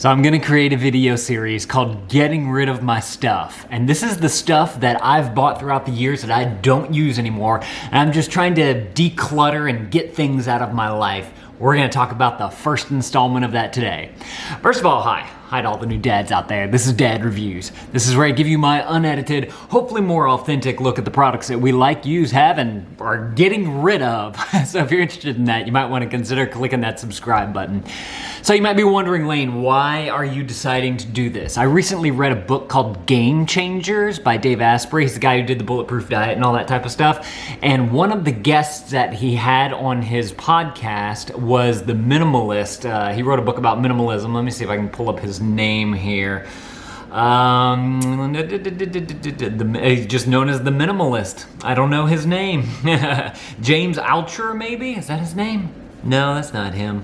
So I'm gonna create a video series called Getting Rid of My Stuff. And this is the stuff that I've bought throughout the years that I don't use anymore. And I'm just trying to declutter and get things out of my life. We're gonna talk about the first installment of that today. First of all, hi to all the new dads out there. This is Dad Reviews. This is where I give you my unedited, hopefully more authentic look at the products that we like, use, have, and are getting rid of. So if you're interested in that, you might wanna consider clicking that subscribe button. So you might be wondering, Lane, why are you deciding to do this? I recently read a book called Game Changers by Dave Asprey. He's the guy who did the Bulletproof Diet and all that type of stuff. And one of the guests that he had on his podcast was the minimalist. He wrote a book about minimalism. Let me see if I can pull up his name here. He's just known as the minimalist. I don't know his name. James Altucher, maybe? Is that his name? No, that's not him.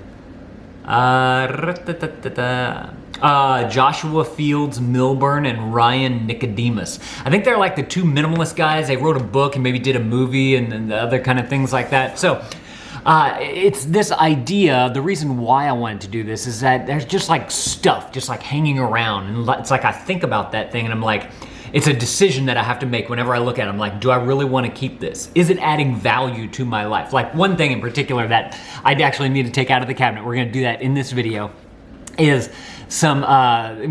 Joshua Fields Milburn and Ryan Nicodemus. I think they're like the two minimalist guys. They wrote a book and maybe did a movie and other kind of things like that. So it's this idea. The reason why I wanted to do this is that there's just like stuff just like hanging around, and it's like I think about that thing and I'm like, it's a decision that I have to make whenever I look at it. I'm like, do I really want to keep this? Is it adding value to my life? Like one thing in particular that I'd actually need to take out of the cabinet, we're gonna do that in this video, is some,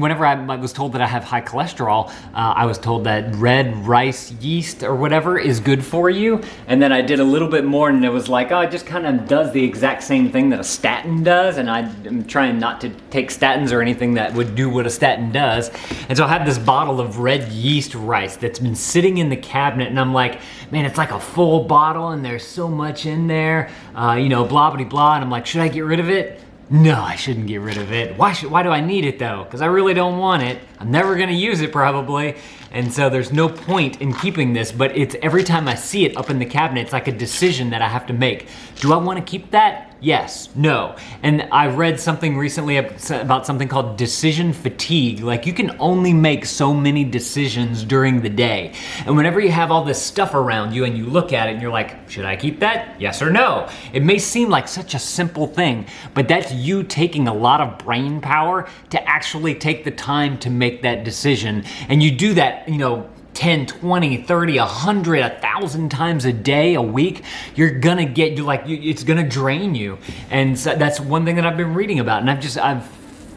whenever I was told that I have high cholesterol, I was told that red rice yeast or whatever is good for you. And then I did a little bit more and it was like, oh, it just kind of does the exact same thing that a statin does. And I'm trying not to take statins or anything that would do what a statin does. And so I had this bottle of red yeast rice that's been sitting in the cabinet and I'm like, man, it's like a full bottle and there's so much in there, you know, blah, blah, blah. And I'm like, should I get rid of it? No, I shouldn't get rid of it. Why do I need it though? Because I really don't want it. I'm never gonna use it probably. And so there's no point in keeping this, but it's every time I see it up in the cabinet, it's like a decision that I have to make. Do I wanna keep that? Yes, no. And I read something recently about something called decision fatigue. Like you can only make so many decisions during the day. And whenever you have all this stuff around you and you look at it and you're like, should I keep that? Yes or no? It may seem like such a simple thing, but that's you taking a lot of brain power to actually take the time to make that decision. And you do that, you know, 10, 20, 30, 100, 1,000 times a day, a week, you're gonna get, it's gonna drain you. And so that's one thing that I've been reading about. And I've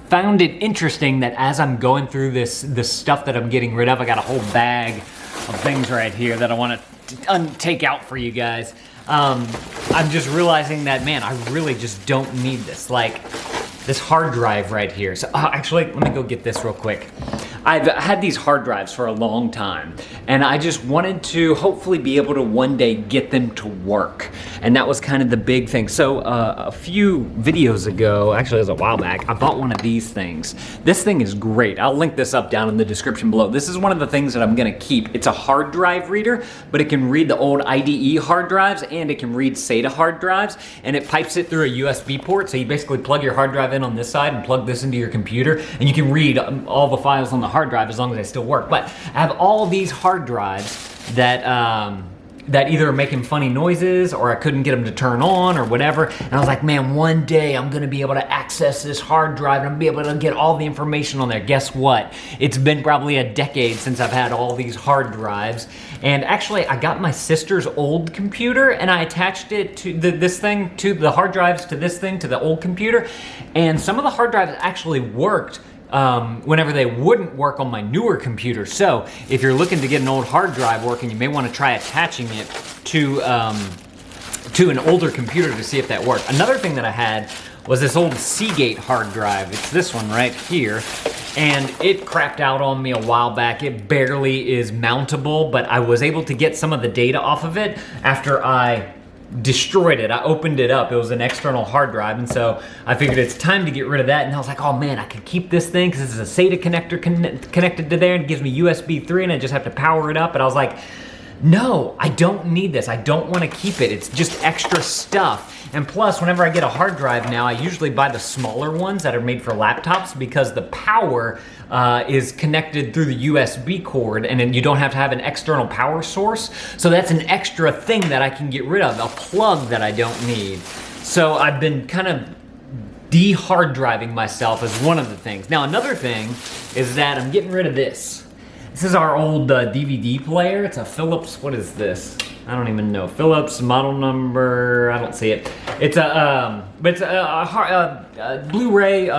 found it interesting that as I'm going through this stuff that I'm getting rid of, I got a whole bag of things right here that I wanna take out for you guys. I'm just realizing that, man, I really just don't need this. Like this hard drive right here. So actually, let me go get this real quick. I've had these hard drives for a long time and I just wanted to hopefully be able to one day get them to work. And that was kind of the big thing. So a few videos ago, actually it was a while back, I bought one of these things. This thing is great. I'll link this up down in the description below. This is one of the things that I'm gonna keep. It's a hard drive reader, but it can read the old IDE hard drives and it can read SATA hard drives, and it pipes it through a USB port. So you basically plug your hard drive in on this side and plug this into your computer and you can read all the files on the hard drive as long as they still work. But I have all these hard drives that that either are making funny noises or I couldn't get them to turn on or whatever. And I was like, man, one day I'm gonna be able to access this hard drive and I'm gonna be able to get all the information on there. Guess what? It's been probably a decade since I've had all these hard drives. And actually I got my sister's old computer and I attached it to the hard drives to this thing, to the old computer. And some of the hard drives actually worked whenever they wouldn't work on my newer computer. So if you're looking to get an old hard drive working, you may want to try attaching it to an older computer to see if that worked. Another thing that I had was this old Seagate hard drive. It's this one right here. And it crapped out on me a while back. It barely is mountable, but I was able to get some of the data off of it after I destroyed it. I opened it up. It was an external hard drive, and so I figured it's time to get rid of that. And I was like, oh man, I could keep this thing because this is a SATA connector connected to there and it gives me USB 3 and I just have to power it up. And I was like, no, I don't need this. I don't want to keep it. It's just extra stuff. And plus, whenever I get a hard drive now, I usually buy the smaller ones that are made for laptops because the power is connected through the USB cord and then you don't have to have an external power source. So that's an extra thing that I can get rid of, a plug that I don't need. So I've been kind of de-hard driving myself is one of the things. Now, another thing is that I'm getting rid of this. This is our old DVD player. It's a Philips, what is this? I don't even know. Philips model number, I don't see it. It's a Blu-ray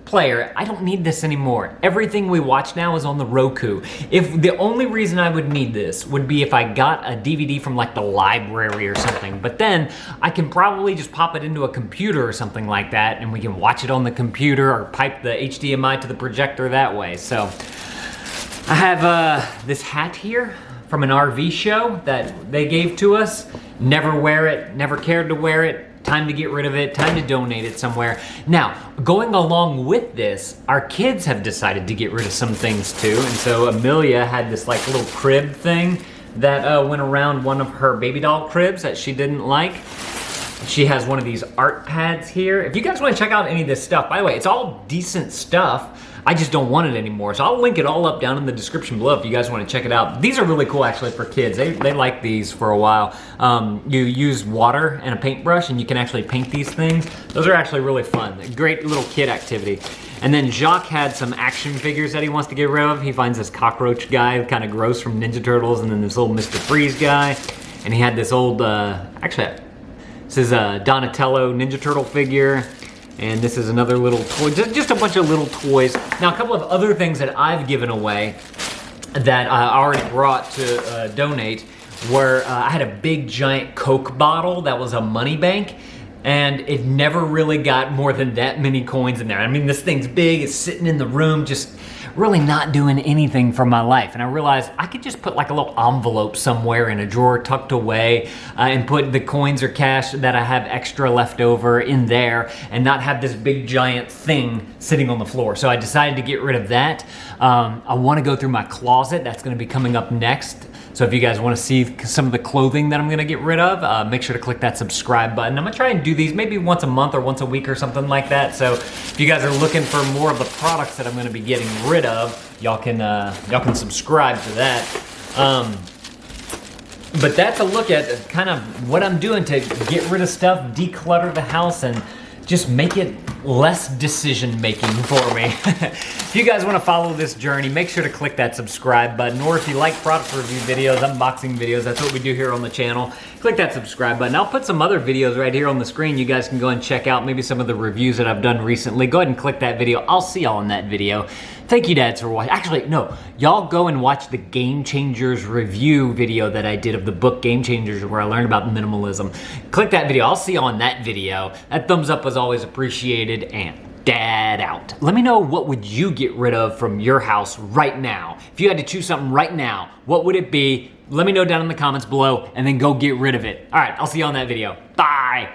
player. I don't need this anymore. Everything we watch now is on the Roku. If the only reason I would need this would be if I got a DVD from like the library or something, but then I can probably just pop it into a computer or something like that, and we can watch it on the computer or pipe the HDMI to the projector that way. So I have this hat here from an RV show that they gave to us. Never wear it, never cared to wear it. Time to get rid of it, time to donate it somewhere. Now, going along with this, our kids have decided to get rid of some things too. And so Amelia had this like little crib thing that went around one of her baby doll cribs that she didn't like. She has one of these art pads here. If you guys want to check out any of this stuff, by the way, it's all decent stuff. I just don't want it anymore. So I'll link it all up down in the description below if you guys want to check it out. These are really cool actually for kids. They like these for a while. You use water and a paintbrush and you can actually paint these things. Those are actually really fun. Great little kid activity. And then Jacques had some action figures that he wants to get rid of. He finds this cockroach guy, kind of gross, from Ninja Turtles, and then this little Mr. Freeze guy. And he had this old, actually, this is a Donatello Ninja Turtle figure. And this is another little toy, just a bunch of little toys. Now, a couple of other things that I've given away that I already brought to donate were, I had a big giant Coke bottle that was a money bank, and it never really got more than that many coins in there. I mean, this thing's big, it's sitting in the room, just really not doing anything for my life. And I realized I could just put like a little envelope somewhere in a drawer tucked away and put the coins or cash that I have extra left over in there and not have this big giant thing sitting on the floor. So I decided to get rid of that. I want to go through my closet. That's going to be coming up next. So if you guys want to see some of the clothing that I'm going to get rid of, make sure to click that subscribe button. I'm going to try and do these maybe once a month or once a week or something like that. So if you guys are looking for more of the products that I'm going to be getting rid of, y'all can subscribe to that. But that's a look at kind of what I'm doing to get rid of stuff, declutter the house, and just make it less decision making for me. If you guys want to follow this journey, make sure to click that subscribe button, or if you like product review videos, unboxing videos, that's what we do here on the channel, click that subscribe button. I'll put some other videos right here on the screen. You guys can go and check out maybe some of the reviews that I've done recently. Go ahead and click that video. I'll see y'all in that video. Thank you, dads, for watching. Actually, no, y'all go and watch the Game Changers review video that I did of the book Game Changers, where I learned about minimalism. Click that video. I'll see you on that video. That thumbs up was always appreciated, and dad out. Let me know, what would you get rid of from your house right now? If you had to choose something right now, what would it be? Let me know down in the comments below, and then go get rid of it. All right, I'll see you on that video. Bye.